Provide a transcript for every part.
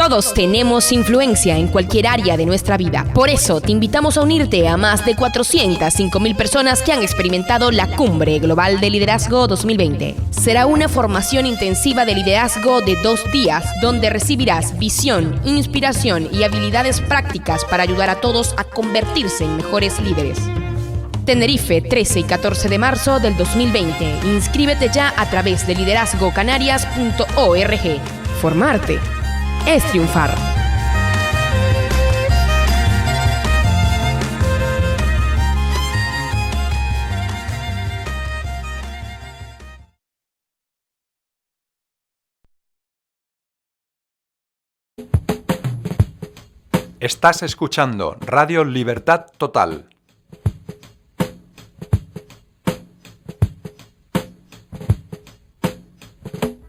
Todos tenemos influencia en cualquier área de nuestra vida. Por eso te invitamos a unirte a más de 405,000 personas que han experimentado la Cumbre Global de Liderazgo 2020. Será una formación intensiva de liderazgo de 2 días, donde recibirás visión, inspiración y habilidades prácticas para ayudar a todos a convertirse en mejores líderes. Tenerife, 13 y 14 de marzo del 2020. Inscríbete ya a través de liderazgocanarias.org. Formarte es triunfar. Estás escuchando Radio Libertad Total.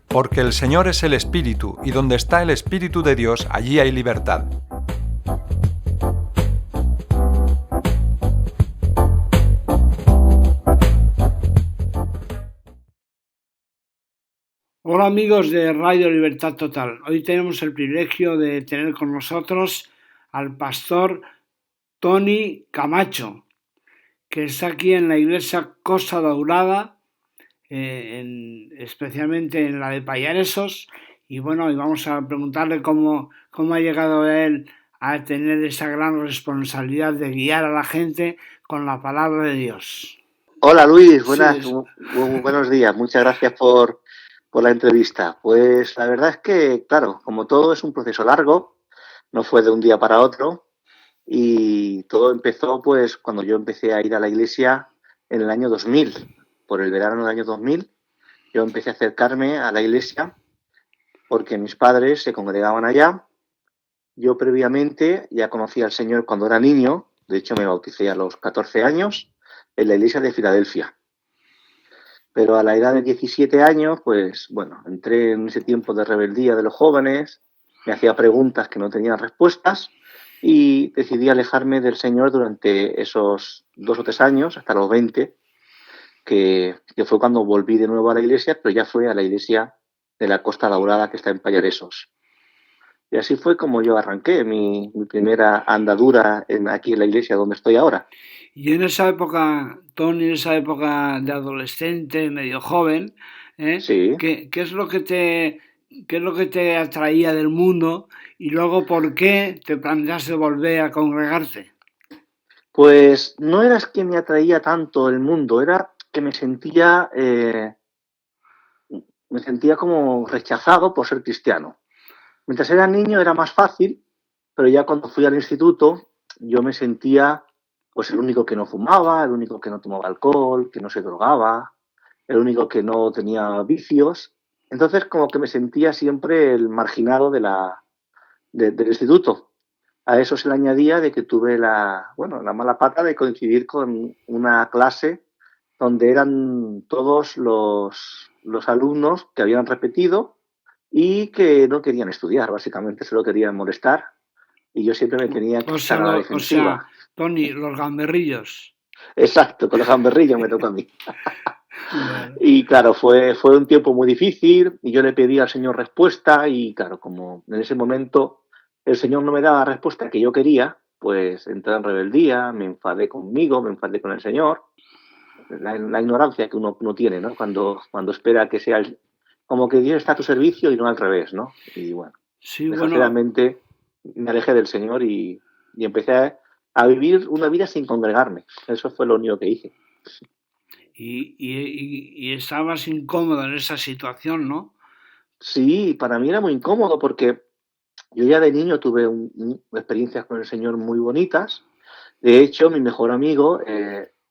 Porque el Señor es el Espíritu, y donde está el Espíritu de Dios, allí hay libertad. Hola amigos de Radio Libertad Total. Hoy tenemos el privilegio de tener con nosotros al pastor Tony Camacho, que está aquí en la iglesia Costa Daurada, especialmente en la de Pallaresos, y bueno, y vamos a preguntarle cómo ha llegado él a tener esa gran responsabilidad de guiar a la gente con la palabra de Dios. Hola Luis, buenos días, muchas gracias por la entrevista. Pues la verdad es que, claro, como todo es un proceso largo, no fue de un día para otro, y todo empezó pues cuando yo empecé a ir a la iglesia en el año 2000. Por el verano del año 2000, yo empecé a acercarme a la iglesia porque mis padres se congregaban allá. Yo previamente ya conocía al Señor cuando era niño, de hecho me bauticé a los 14 años en la iglesia de Filadelfia. Pero a la edad de 17 años, pues bueno, entré en ese tiempo de rebeldía de los jóvenes, me hacía preguntas que no tenían respuestas y decidí alejarme del Señor durante esos 2 o 3 años, hasta los 20, que fue cuando volví de nuevo a la iglesia, pero ya fue a la iglesia de la Costa Daurada, que está en Pallaresos. Y así fue como yo arranqué mi primera andadura aquí en la iglesia donde estoy ahora. Y en esa época, Tony, en esa época de adolescente, medio joven, Sí. ¿qué es lo que te atraía del mundo y luego por qué te planteaste volver a congregarte? Pues no era que me atraía tanto el mundo, era que me sentía como rechazado por ser cristiano. Mientras era niño era más fácil, pero ya cuando fui al instituto yo me sentía pues el único que no fumaba, el único que no tomaba alcohol, que no se drogaba, el único que no tenía vicios. Entonces como que me sentía siempre el marginado del instituto. A eso se le añadía de que tuve la mala pata de coincidir con una clase donde eran todos los alumnos que habían repetido y que no querían estudiar, básicamente solo querían molestar, y yo siempre me tenía que estar a la defensiva. Tony, los gamberrillos. Exacto, con los gamberrillos me tocó a mí. Y claro, fue un tiempo muy difícil y yo le pedí al Señor respuesta y claro, como en ese momento el Señor no me daba la respuesta que yo quería, pues entré en rebeldía, me enfadé conmigo, me enfadé con el Señor. La ignorancia que uno tiene, ¿no? Cuando espera que sea como que Dios está a tu servicio y no al revés, ¿no? Y bueno, sí, desgraciadamente me alejé del Señor y empecé a vivir una vida sin congregarme. Eso fue lo único que hice. Y estabas incómodo en esa situación, ¿no? Sí, para mí era muy incómodo porque yo ya de niño tuve experiencias con el Señor muy bonitas. De hecho, mi mejor amigo,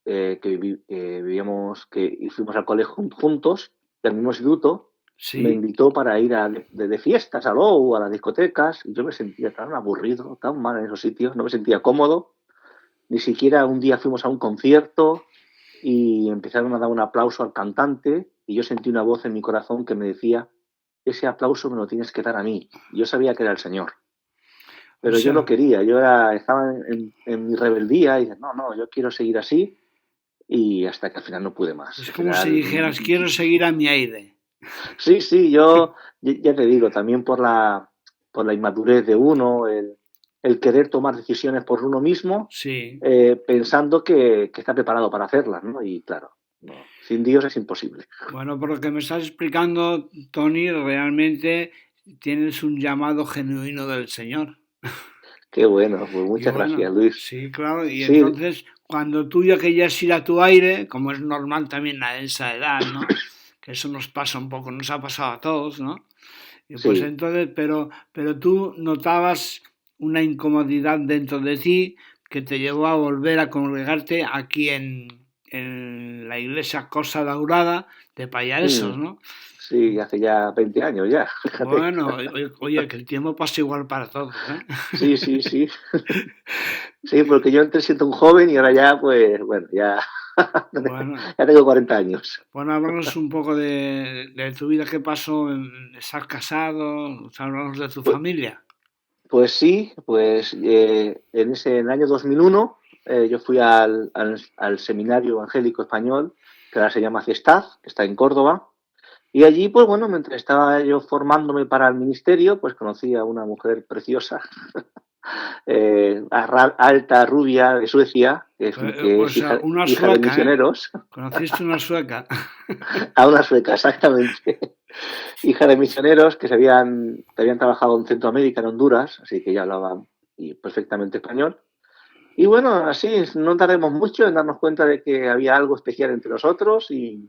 que vivíamos, que fuimos al colegio juntos, del mismo instituto, sí, me invitó para ir de fiestas, a Low, a las discotecas, y yo me sentía tan aburrido, tan mal en esos sitios, no me sentía cómodo. Ni siquiera un día fuimos a un concierto y empezaron a dar un aplauso al cantante y yo sentí una voz en mi corazón que me decía: ese aplauso me lo tienes que dar a mí. Yo sabía que era el Señor, pero yo no quería, estaba en mi rebeldía y dije, no, yo quiero seguir así, y hasta que al final no pude más. Es como si dijeras, quiero seguir a mi aire. Sí, yo ya te digo, también por la por la inmadurez de uno, el querer tomar decisiones por uno mismo, Sí. Pensando que está preparado para hacerlas, ¿no? Y claro, no, sin Dios es imposible. Bueno, por lo que me estás explicando, Tony, realmente tienes un llamado genuino del Señor. Qué bueno, pues Y muchas gracias, bueno, Luis. sí, claro, y Sí, entonces cuando tú ya querías ir a tu aire, como es normal también a esa edad, ¿no? Que eso nos pasa un poco, nos ha pasado a todos, ¿no? Y pues sí. entonces, pero tú notabas una incomodidad dentro de ti que te llevó a volver a congregarte aquí en la iglesia Cosa Daurada de Pallaresos, Mm, ¿no? sí, hace ya 20 años ya, fíjate. Bueno, oye, que el tiempo pasa igual para todos, ¿eh? Sí, sí, sí. Sí, porque yo antes siento un joven y ahora ya, pues, bueno, ya, Bueno, ya tengo 40 años. bueno, háblanos un poco de tu vida, qué pasó, ¿estás casado? Háblanos de tu Pues, familia. pues sí, pues en el año 2001 yo fui al Seminario Evangélico Español, que ahora se llama CIESTAD, que está en Córdoba. Y allí, pues bueno, mientras estaba yo formándome para el ministerio, pues conocí a una mujer preciosa, alta, rubia, de Suecia, que O es sea, una hija de sueca, ¿eh? misioneros, Conociste una sueca. a una sueca, exactamente, hija de misioneros que habían trabajado en Centroamérica, en Honduras, así que ya hablaban perfectamente español. Y bueno, así no tardemos mucho en darnos cuenta de que había algo especial entre nosotros y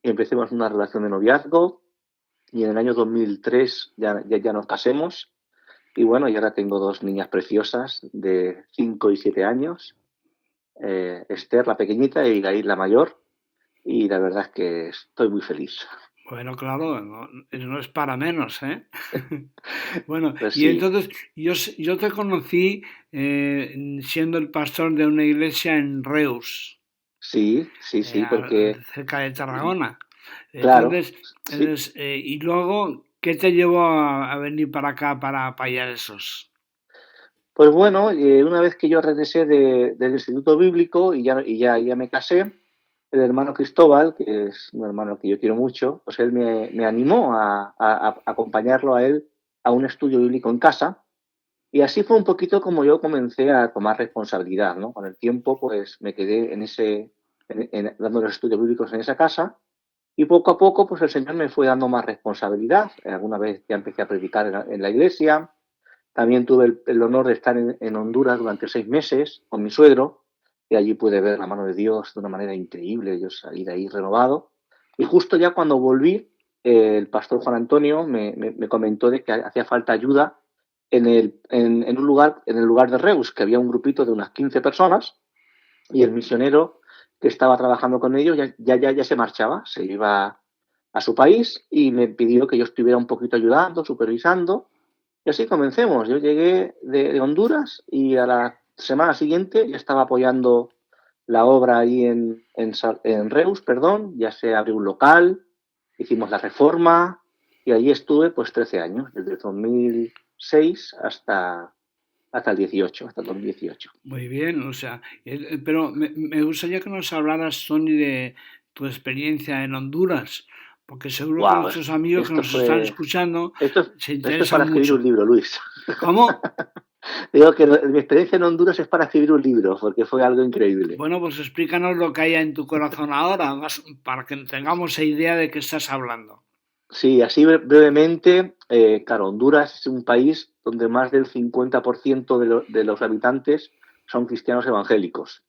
empecemos una relación de noviazgo. Y en el año 2003 ya nos casemos. Y bueno, y ahora tengo dos niñas preciosas de 5 y 7 años. Esther, la pequeñita, y Gail, la mayor. Y la verdad es que estoy muy feliz. Bueno, claro, no, no es para menos, ¿eh? Bueno, Pues y sí, entonces yo te conocí siendo el pastor de una iglesia en Reus, sí, sí, sí, porque, cerca de Tarragona. claro, Entonces, sí. y luego, ¿qué te llevó a venir para acá, para Pallaresos? Pues bueno, una vez que yo regresé del Instituto Bíblico y ya me casé, el hermano Cristóbal, que es un hermano que yo quiero mucho, pues él me animó a acompañarlo a él a un estudio bíblico en casa. Y así fue un poquito como yo comencé a tomar responsabilidad, ¿no? Con el tiempo, pues me quedé dando los estudios bíblicos en esa casa y poco a poco, pues el Señor me fue dando más responsabilidad. Alguna vez ya empecé a predicar en la iglesia. También tuve el honor de estar en Honduras durante 6 meses con mi suegro y allí pude ver la mano de Dios de una manera increíble. Yo salí de ahí renovado. Y justo ya cuando volví, el pastor Juan Antonio me comentó de que hacía falta ayuda en el lugar de Reus, que había un grupito de unas 15 personas y el misionero que estaba trabajando con ellos ya se marchaba, se iba a su país y me pidió que yo estuviera un poquito ayudando, supervisando. Y así comencemos. Yo llegué de Honduras y a la semana siguiente ya estaba apoyando la obra ahí en Reus, perdón. Ya se abrió un local, hicimos la reforma y allí estuve pues 13 años, desde 2006 hasta el 18, hasta el 2018. Muy bien, o sea, pero me gustaría que nos hablaras, Tony, de tu experiencia en Honduras, porque seguro que Wow, nuestros amigos que esto nos están fue, escuchando se esto es interesan para escribir un mucho. libro, Luis. ¿Cómo? Digo que mi experiencia en Honduras es para escribir un libro, porque fue algo increíble. Bueno, pues explícanos lo que hay en tu corazón ahora, para que tengamos idea de qué estás hablando. Sí, así brevemente, claro, Honduras es un país donde más del 50% de los habitantes son cristianos evangélicos.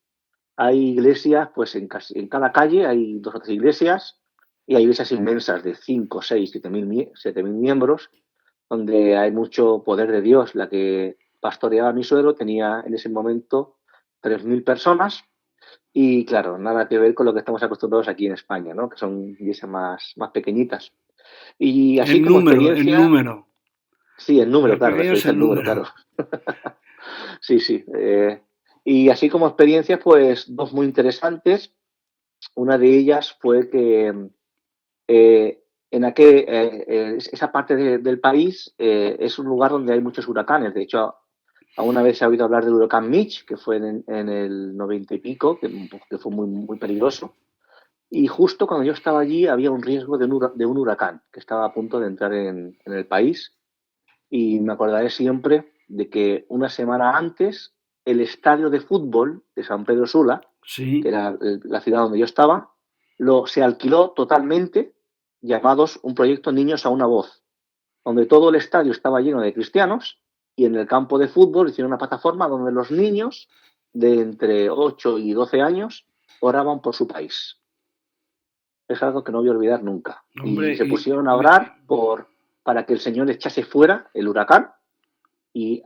Hay iglesias, pues en cada calle hay 2 o 3 iglesias y hay iglesias inmensas de 5, 6, 7.000 miembros, donde hay mucho poder de Dios. La que pastoreaba mi suegro tenía en ese momento 3.000 personas y, claro, nada que ver con lo que estamos acostumbrados aquí en España, ¿no? Que son iglesias más pequeñitas. Y así como En experiencia, número. sí, el número, Más claro, pequeños referencia en al número, claro. número. Sí, sí. Y así como experiencias, pues 2 muy interesantes. Una de ellas fue que esa parte del país es un lugar donde hay muchos huracanes. De hecho, alguna vez se ha oído hablar del huracán Mitch, que fue en el 90 y pico, que fue muy, muy peligroso. Y justo cuando yo estaba allí había un riesgo de un huracán que estaba a punto de entrar en el país. Y me acordaré siempre de que una semana antes el estadio de fútbol de San Pedro Sula, Sí. que era la ciudad donde yo estaba, se alquiló totalmente, llamados un proyecto Niños a una Voz, donde todo el estadio estaba lleno de cristianos y en el campo de fútbol hicieron una plataforma donde los niños de entre 8 y 12 años oraban por su país. Es algo que no voy a olvidar nunca. Hombre, y se pusieron a orar para que el Señor echase fuera el huracán. Y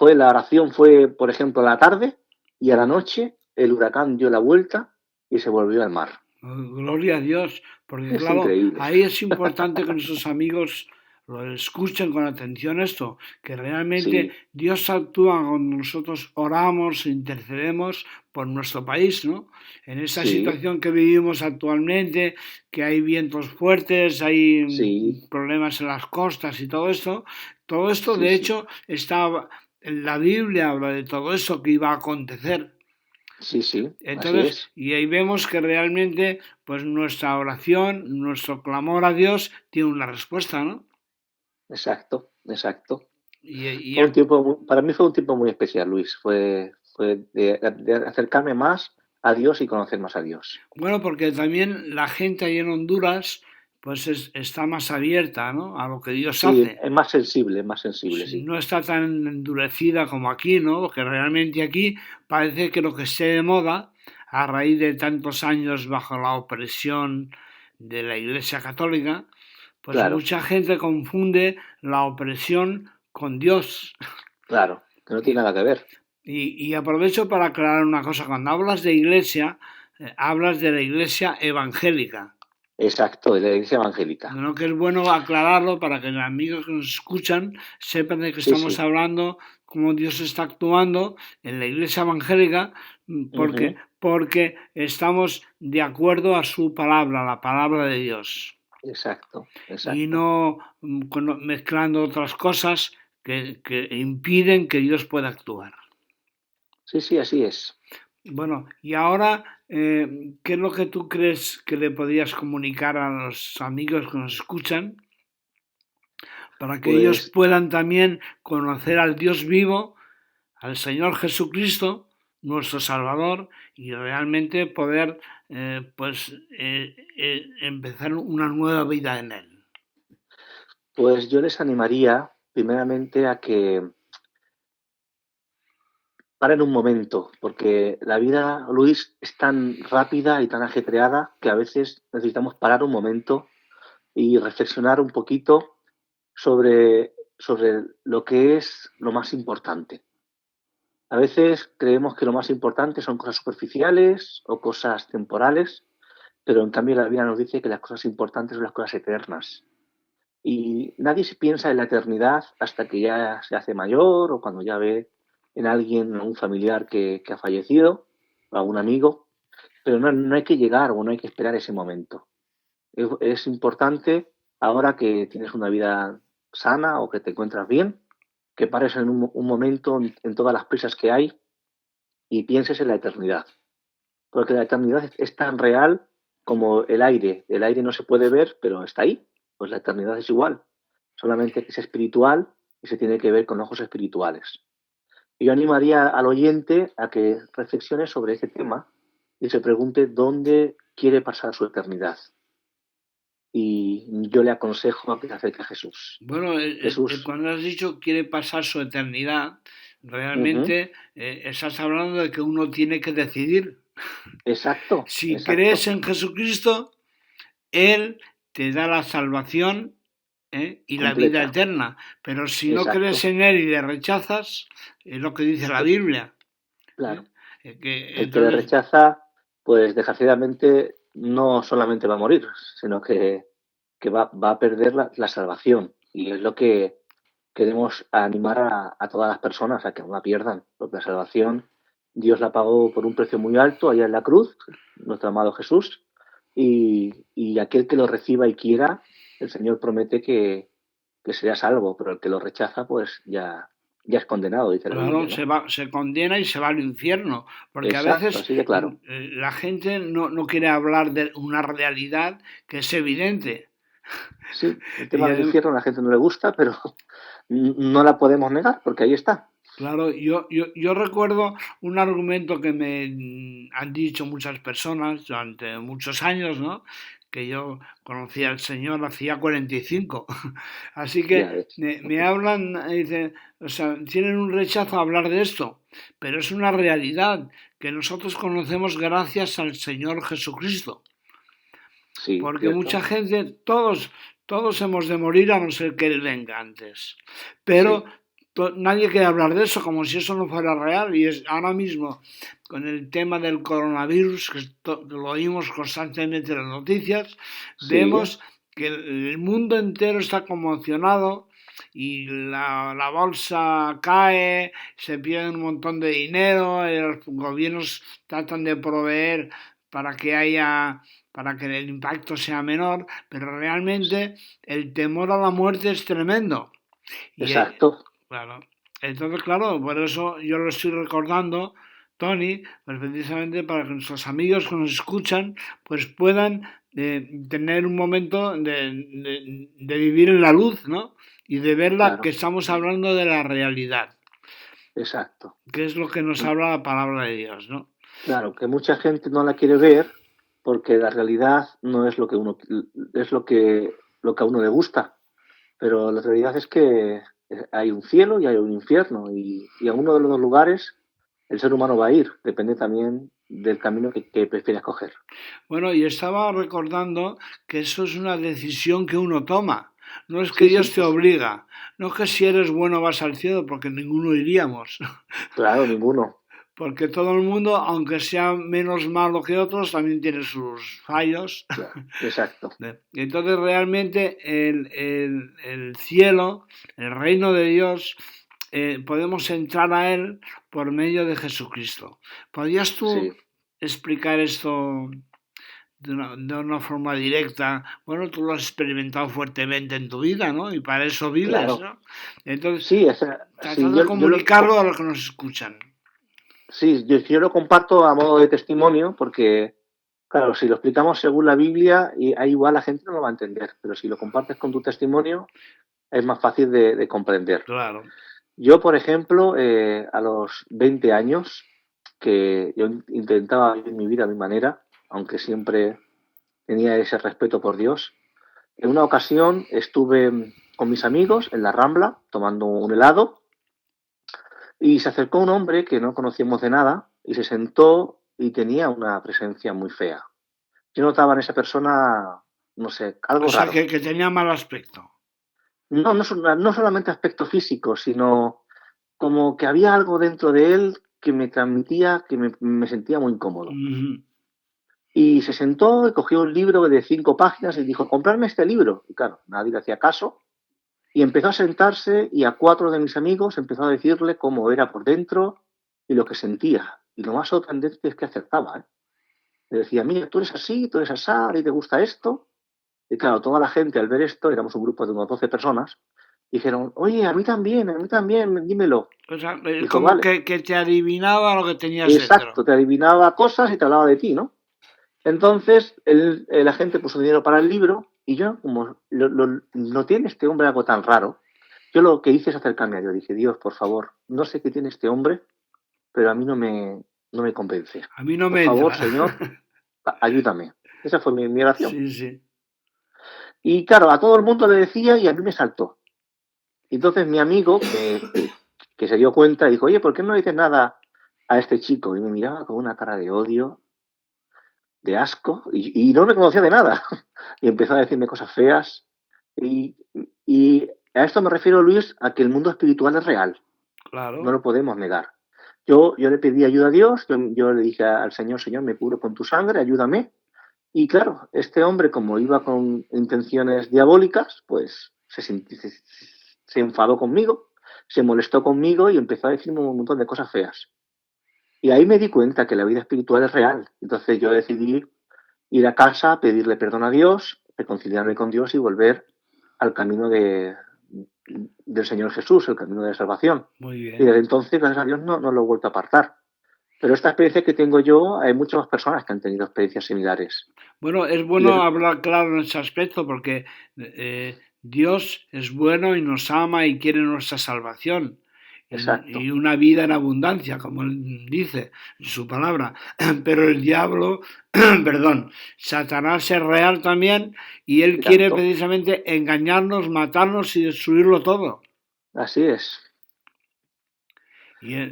la oración fue, por ejemplo, a la tarde, y a la noche el huracán dio la vuelta y se volvió al mar. Gloria a Dios, porque Es claro, increíble. ahí es importante que nuestros amigos lo escuchen con atención esto, que realmente Sí. Dios actúa cuando nosotros oramos, intercedemos por nuestro país, ¿no? En esa Sí. situación que vivimos actualmente, que hay vientos fuertes, hay Sí. problemas en las costas y todo esto Sí, de sí. hecho está en la Biblia, habla de todo esto que iba a acontecer. Sí, sí, Entonces, así es. y ahí vemos que realmente, pues nuestra oración, nuestro clamor a Dios tiene una respuesta, ¿no? Exacto, exacto. Y Fue un tiempo, para mí fue un tiempo muy especial, Luis. Fue de acercarme más a Dios y conocer más a Dios. bueno, porque también la gente ahí en Honduras, pues está más abierta, ¿no? A lo que Dios Sí, hace. es más sensible, sí. No está tan endurecida como aquí, ¿no? Porque realmente aquí parece que lo que esté de moda, a raíz de tantos años bajo la opresión de la Iglesia Católica, pues Claro, mucha gente confunde la opresión con Dios. claro, que no tiene nada que ver. Y aprovecho para aclarar una cosa. Cuando hablas de iglesia, hablas de la iglesia evangélica. Exacto, de la iglesia evangélica. No, que es bueno aclararlo para que los amigos que nos escuchan sepan de qué Sí, estamos sí. hablando, cómo Dios está actuando en la iglesia evangélica, porque estamos de acuerdo a su palabra, la palabra de Dios. Exacto, Y exacto. no mezclando otras cosas que impiden que Dios pueda actuar. Sí, sí, así es. Bueno, y ahora, ¿qué es lo que tú crees que le podrías comunicar a los amigos que nos escuchan para que ellos Pues, puedan también conocer al Dios vivo, al Señor Jesucristo, nuestro Salvador, y realmente poder empezar una nueva vida en Él? pues yo les animaría primeramente a que paren un momento, porque la vida, Luis, es tan rápida y tan ajetreada que a veces necesitamos parar un momento y reflexionar un poquito sobre lo que es lo más importante. A veces creemos que lo más importante son cosas superficiales o cosas temporales, pero en cambio la Biblia nos dice que las cosas importantes son las cosas eternas. Y nadie se piensa en la eternidad hasta que ya se hace mayor o cuando ya ve en alguien, un familiar que ha fallecido, o algún amigo, pero no hay que llegar o no hay que esperar ese momento. Es importante, ahora que tienes una vida sana o que te encuentras bien, que pares en un momento en todas las prisas que hay y pienses en la eternidad. Porque la eternidad es tan real como el aire. El aire no se puede ver, pero está ahí. Pues la eternidad es igual. Solamente que es espiritual y se tiene que ver con ojos espirituales. Y yo animaría al oyente a que reflexione sobre ese tema y se pregunte dónde quiere pasar su eternidad. Y yo le aconsejo a que se acerque a Jesús. Bueno, Jesús. cuando has dicho quiere pasar su eternidad, realmente estás hablando de que uno tiene que decidir. Exacto. Si exacto. crees en Jesucristo, Él te da la salvación y la vida eterna. Pero si no crees en Él y le rechazas, es lo que dice la Biblia. Claro. El que le rechaza, pues desgraciadamente no solamente va a morir, sino que va a perder la salvación. Y es lo que queremos animar a todas las personas a que no la pierdan, porque la salvación Dios la pagó por un precio muy alto allá en la cruz, nuestro amado Jesús, y aquel que lo reciba y quiera, el Señor promete que será salvo, pero el que lo rechaza, pues ya es condenado, dice la Biblia, ¿no? Se condena y se va al infierno, porque Exacto, a veces así de claro. La gente no quiere hablar de una realidad que es evidente. Sí, el tema del infierno a la gente no le gusta, pero no la podemos negar porque ahí está. Claro, yo recuerdo un argumento que me han dicho muchas personas durante muchos años, ¿no? Que yo conocía al Señor hacía 45. Así Ya que ves. me hablan, dicen, o sea, tienen un rechazo a hablar de esto, pero es una realidad que nosotros conocemos gracias al Señor Jesucristo. Sí, Porque mucha cierto. gente, todos hemos de morir a no ser que Él venga antes. Pero Sí, nadie quiere hablar de eso como si eso no fuera real. Y es ahora mismo, con el tema del coronavirus, que lo oímos constantemente en las noticias, sí, vemos que el mundo entero está conmocionado y la bolsa cae, se pierde un montón de dinero, los gobiernos tratan de proveer para que haya para que el impacto sea menor, pero realmente el temor a la muerte es tremendo. Y exacto. claro, entonces claro, por eso yo lo estoy recordando, Tony, pues precisamente para que nuestros amigos que nos escuchan pues puedan tener un momento de vivir en la luz, ¿no? Y de verla que Claro, estamos hablando de la realidad, exacto. que es lo que nos habla la palabra de Dios, ¿no? Claro, que mucha gente no la quiere ver porque la realidad no es lo que uno es lo que a uno le gusta, pero la realidad es que hay un cielo y hay un infierno y a uno de los dos lugares el ser humano va a ir, depende también del camino que prefiere escoger. Bueno, y estaba recordando que eso es una decisión que uno toma. No es que Sí, Dios sí, te obliga. No es que si eres bueno vas al cielo, porque ninguno iríamos. claro, ninguno. Porque todo el mundo, aunque sea menos malo que otros, también tiene sus fallos. Claro, exacto. Entonces realmente el cielo, el reino de Dios, podemos entrar a él por medio de Jesucristo. ¿Podrías tú Sí, explicar esto de una forma directa? Bueno, tú lo has experimentado fuertemente en tu vida, ¿no? Y para eso vives, claro. ¿no? Entonces, Sí, sí, tratar de comunicarlo a los que nos escuchan. sí, yo lo comparto a modo de testimonio porque, claro, si lo explicamos según la Biblia, ahí igual la gente no lo va a entender, pero si lo compartes con tu testimonio, es más fácil de comprender. Claro. Yo, por ejemplo, a los 20 años, que yo intentaba vivir mi vida a mi manera, aunque siempre tenía ese respeto por Dios, en una ocasión estuve con mis amigos en la Rambla tomando un helado y se acercó un hombre que no conocíamos de nada y se sentó y tenía una presencia muy fea. Yo notaba en esa persona, no sé, O algo sea, raro. que tenía mal aspecto. No solamente aspecto físico, sino como que había algo dentro de él que me transmitía que me sentía muy incómodo. Ujú. Y se sentó y cogió un libro de 5 páginas y dijo, comprarme este libro. Y claro, nadie le hacía caso. Y empezó a sentarse y a 4 de mis amigos empezó a decirle cómo era por dentro y lo que sentía. Y lo más sorprendente es que acertaba. ¿Eh? Le decía, mira, tú eres así, tú eres asá, y te gusta esto. Y claro, toda la gente al ver esto, éramos un grupo de unos 12 personas, dijeron, oye, a mí también, dímelo. O sea, es Dijo, como vale, que te adivinaba lo que tenías dentro. exacto, te adivinaba cosas y te hablaba de ti, ¿no? Entonces, la gente puso dinero para el libro y yo, como no tiene este hombre algo tan raro, yo lo que hice es acercarme a Dios. Dije, Dios, por favor, no sé qué tiene este hombre, pero a mí no me convence. A mí no Por me favor, entra. Señor, ayúdame. Esa fue mi oración. Sí, sí. Y claro, a todo el mundo le decía y a mí me saltó. Y entonces mi amigo, que se dio cuenta, dijo, oye, ¿por qué no le dices nada a este chico? Y me miraba con una cara de odio, de asco, y no me conocía de nada. Y empezó a decirme cosas feas. Y, y a esto me refiero, Luis, a que el mundo espiritual es real. No Claro. lo podemos negar. Yo le pedí ayuda a Dios, yo le dije al Señor, Señor, me cubro con tu sangre, ayúdame. Y claro, este hombre, como iba con intenciones diabólicas, pues se enfadó conmigo, se molestó conmigo y empezó a decirme un montón de cosas feas. Y ahí me di cuenta que la vida espiritual es real. Entonces yo decidí ir a casa, pedirle perdón a Dios, reconciliarme con Dios y volver al camino del Señor Jesús, el camino de la salvación. Muy Y bien. desde entonces, gracias a Dios, no lo he vuelto a apartar. Pero esta experiencia que tengo yo, hay muchas más personas que han tenido experiencias similares. Bueno, es bueno hablar claro en ese aspecto porque Dios es bueno y nos ama y quiere nuestra salvación. Exacto. Y una vida en abundancia, como él dice en su palabra. Pero el diablo, perdón, Satanás es real también y él quiere precisamente engañarnos, matarnos y destruirlo todo. Así es.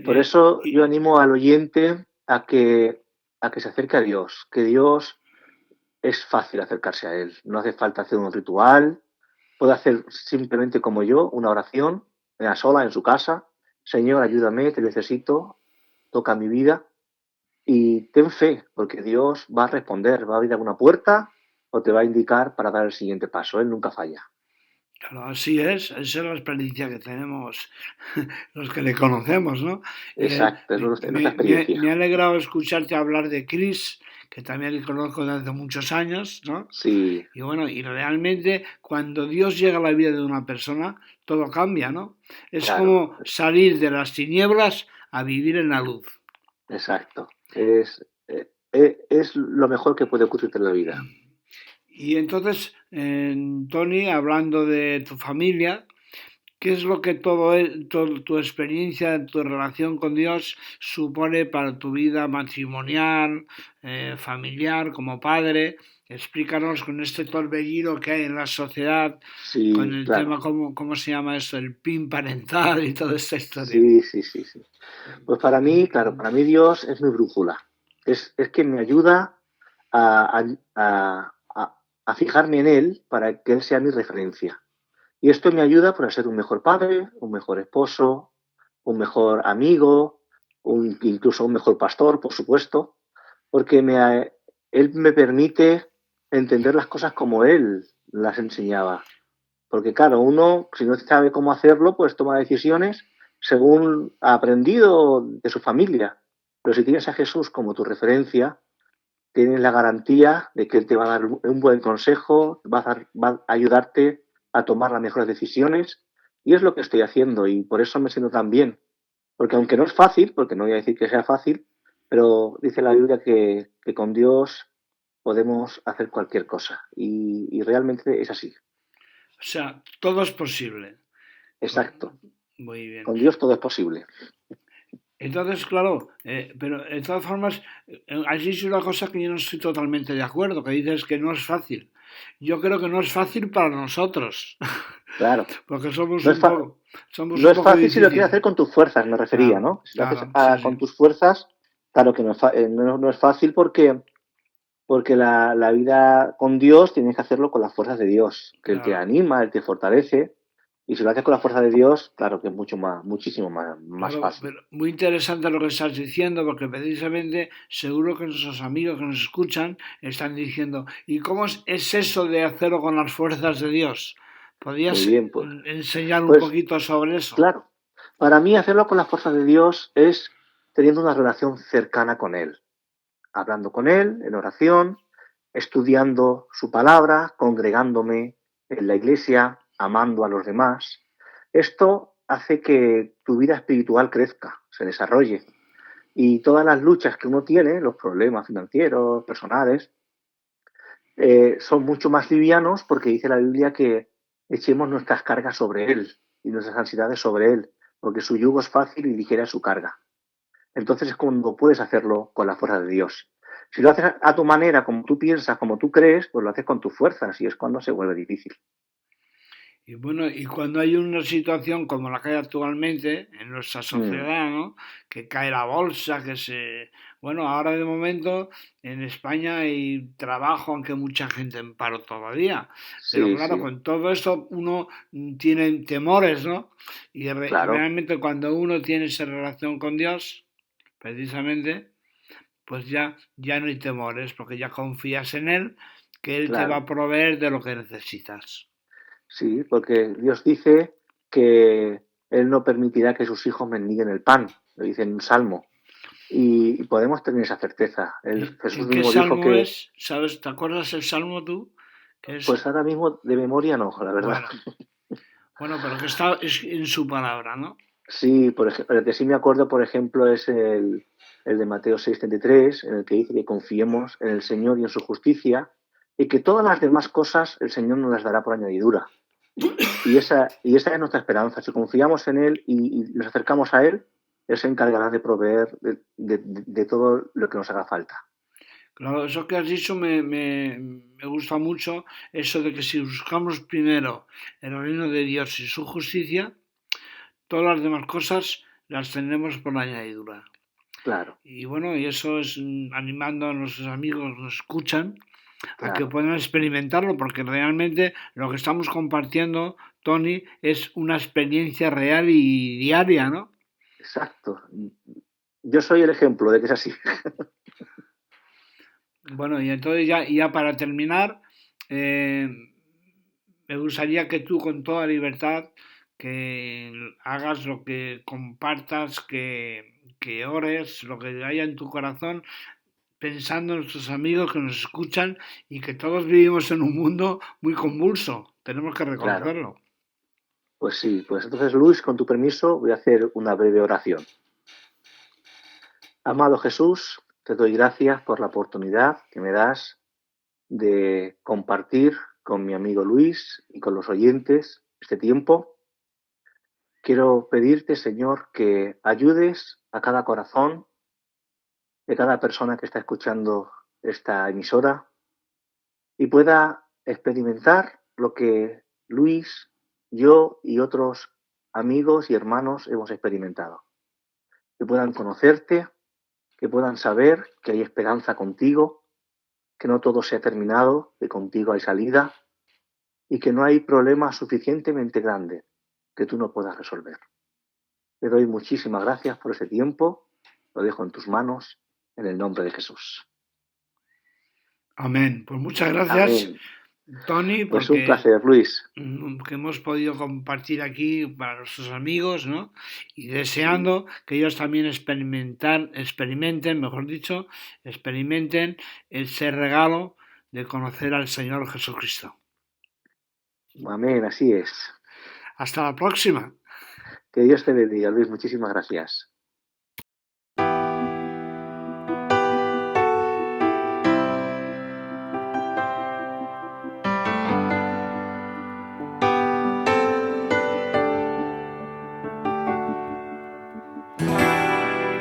Por eso yo animo al oyente a que se acerque a Dios, que Dios es fácil acercarse a Él. No hace falta hacer un ritual, puede hacer simplemente como yo, una oración, sola, en su casa. Señor, ayúdame, te necesito, toca mi vida y ten fe, porque Dios va a responder, va a abrir alguna puerta o te va a indicar para dar el siguiente paso. Él nunca falla. Claro, así es, esa es la experiencia que tenemos los que le conocemos, ¿no? Exacto, es nuestra experiencia. Me ha alegrado escucharte hablar de Chris, que también le conozco desde hace muchos años, ¿no? Sí. Y bueno, y realmente cuando Dios llega a la vida de una persona, todo cambia, ¿no? Es como salir de las tinieblas a vivir en la luz. Exacto, es lo mejor que puede ocurrirte en la vida. Y entonces, Tony, hablando de tu familia, ¿qué es lo que toda tu experiencia, tu relación con Dios supone para tu vida matrimonial, familiar, como padre? Explícanos con este torbellino que hay en la sociedad, con el tema, ¿cómo se llama esto? El PIN parental y toda esta historia. Sí. Pues para mí, para mí Dios es mi brújula. Es quien me ayuda a fijarme en Él para que Él sea mi referencia. Y esto me ayuda para ser un mejor padre, un mejor esposo, un mejor amigo, incluso un mejor pastor, por supuesto, porque Él me permite entender las cosas como Él las enseñaba. Porque claro, uno, si no sabe cómo hacerlo, pues toma decisiones según ha aprendido de su familia. Pero si tienes a Jesús como tu referencia, tienes la garantía de que Él te va a dar un buen consejo, va a ayudarte a tomar las mejores decisiones, y es lo que estoy haciendo, y por eso me siento tan bien. Porque aunque no es fácil, porque no voy a decir que sea fácil, pero dice la Biblia que con Dios podemos hacer cualquier cosa, y realmente es así. O sea, todo es posible. Exacto. Muy bien. Con Dios todo es posible. Entonces, claro, pero de todas formas, has dicho una cosa que yo no estoy totalmente de acuerdo, que dices que no es fácil. Yo creo que no es fácil para nosotros. Claro. Porque somos no un poco. No es fácil si lo quieres hacer con tus fuerzas, me refería, claro, ¿no? Si lo haces con tus fuerzas, claro que no es fácil porque la vida con Dios tienes que hacerlo con las fuerzas de Dios, que Él te anima, Él te fortalece. Y si lo haces con la fuerza de Dios, claro que es muchísimo más fácil. Pero muy interesante lo que estás diciendo, porque precisamente seguro que nuestros amigos que nos escuchan están diciendo, ¿y cómo es eso de hacerlo con las fuerzas de Dios? ¿Podrías enseñar un poquito sobre eso? Claro. Para mí hacerlo con las fuerzas de Dios es teniendo una relación cercana con Él. Hablando con Él en oración, estudiando su palabra, congregándome en la iglesia, amando a los demás. Esto hace que tu vida espiritual crezca, se desarrolle. Y todas las luchas que uno tiene, los problemas financieros, personales, son mucho más livianos porque dice la Biblia que echemos nuestras cargas sobre Él y nuestras ansiedades sobre Él, porque su yugo es fácil y ligera su carga. Entonces es cuando puedes hacerlo con la fuerza de Dios. Si lo haces a tu manera, como tú piensas, como tú crees, pues lo haces con tus fuerzas y es cuando se vuelve difícil. Y bueno, y cuando hay una situación como la que hay actualmente en nuestra sociedad, ¿no? Que cae la bolsa, Bueno, ahora de momento en España hay trabajo, aunque mucha gente en paro todavía. Pero claro, con todo esto uno tiene temores, ¿no? Y realmente cuando uno tiene esa relación con Dios, precisamente, pues ya no hay temores, porque ya confías en Él, que Él te va a proveer de lo que necesitas. Sí, porque Dios dice que Él no permitirá que sus hijos mendiguen el pan, lo dice en un salmo. Y podemos tener esa certeza. Jesús mismo dijo que... es? ¿Sabes? ¿Te acuerdas el salmo tú? Pues ahora mismo de memoria no, la verdad. Bueno, pero que está en su palabra, ¿no? Sí, por ejemplo, el que sí me acuerdo, por ejemplo, es el de Mateo 6:33, en el que dice que confiemos en el Señor y en su justicia, y que todas las demás cosas el Señor nos las dará por añadidura. Y esa es nuestra esperanza. Si confiamos en Él y nos acercamos a Él se encargará de proveer de todo lo que nos haga falta. Claro, eso que has dicho me gusta mucho, eso de que si buscamos primero el reino de Dios y su justicia, todas las demás cosas las tendremos por añadidura. Claro. Y bueno, y eso es animando a nuestros amigos que nos escuchan a que puedan experimentarlo, porque realmente lo que estamos compartiendo, Tony, es una experiencia real y diaria, ¿no? Exacto. Yo soy el ejemplo de que es así. Bueno, y entonces ya para terminar, me gustaría que tú con toda libertad que hagas lo que compartas, que ores, lo que haya en tu corazón, pensando en nuestros amigos que nos escuchan y que todos vivimos en un mundo muy convulso. Tenemos que reconocerlo. Claro. Pues sí, pues entonces Luis, con tu permiso, voy a hacer una breve oración. Amado Jesús, te doy gracias por la oportunidad que me das de compartir con mi amigo Luis y con los oyentes este tiempo. Quiero pedirte, Señor, que ayudes a cada corazón de cada persona que está escuchando esta emisora y pueda experimentar lo que Luis, yo y otros amigos y hermanos hemos experimentado. Que puedan conocerte, que puedan saber que hay esperanza contigo, que no todo se ha terminado, que contigo hay salida y que no hay problema suficientemente grande que tú no puedas resolver. Te doy muchísimas gracias por este tiempo, lo dejo en tus manos, en el nombre de Jesús. Amén. Pues muchas gracias, Amén. Tony, pues un placer, Luis. Que hemos podido compartir aquí para nuestros amigos, ¿no? Y deseando que ellos también experimenten ese regalo de conocer al Señor Jesucristo. Amén, así es. Hasta la próxima. Que Dios te bendiga, Luis. Muchísimas gracias.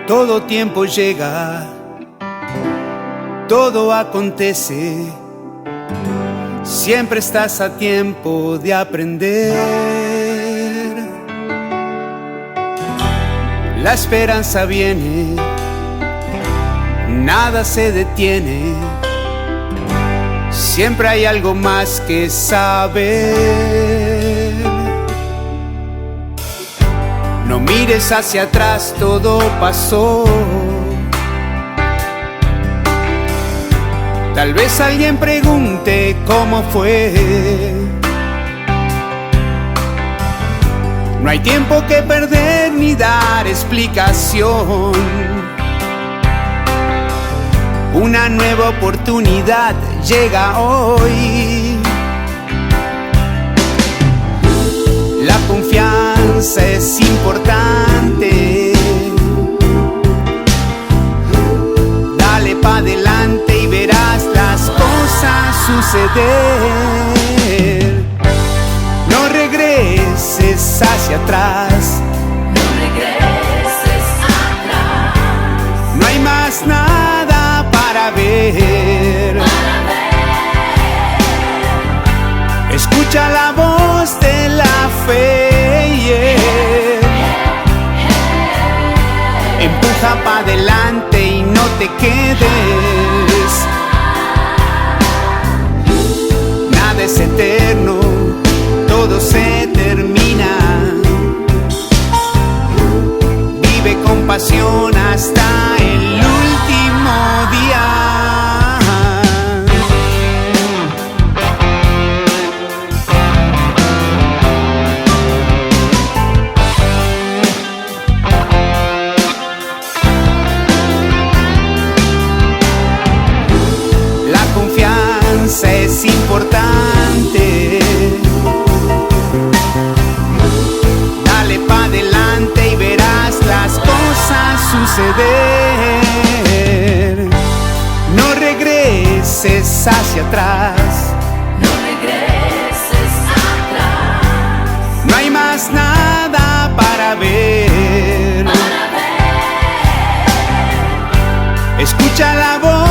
Todo tiempo llega, todo acontece, siempre estás a tiempo de aprender. La esperanza viene, nada se detiene, siempre hay algo más que saber. No mires hacia atrás, todo pasó. Tal vez alguien pregunte cómo fue. No hay tiempo que perder ni dar explicación. Una nueva oportunidad llega hoy. La confianza es importante. Dale pa' adelante y verás las cosas suceder. No regreses hacia atrás. No regreses atrás. No hay más nada para ver. Escucha la voz de la fe, yeah. Empuja pa' adelante y no te quedes. Nada es eterno, todo se termina. Vive con pasión hasta el último día. Es importante. Dale pa' adelante y suceder. No regreses hacia atrás. No regreses atrás. No hay más nada para ver. Para ver. Escucha la voz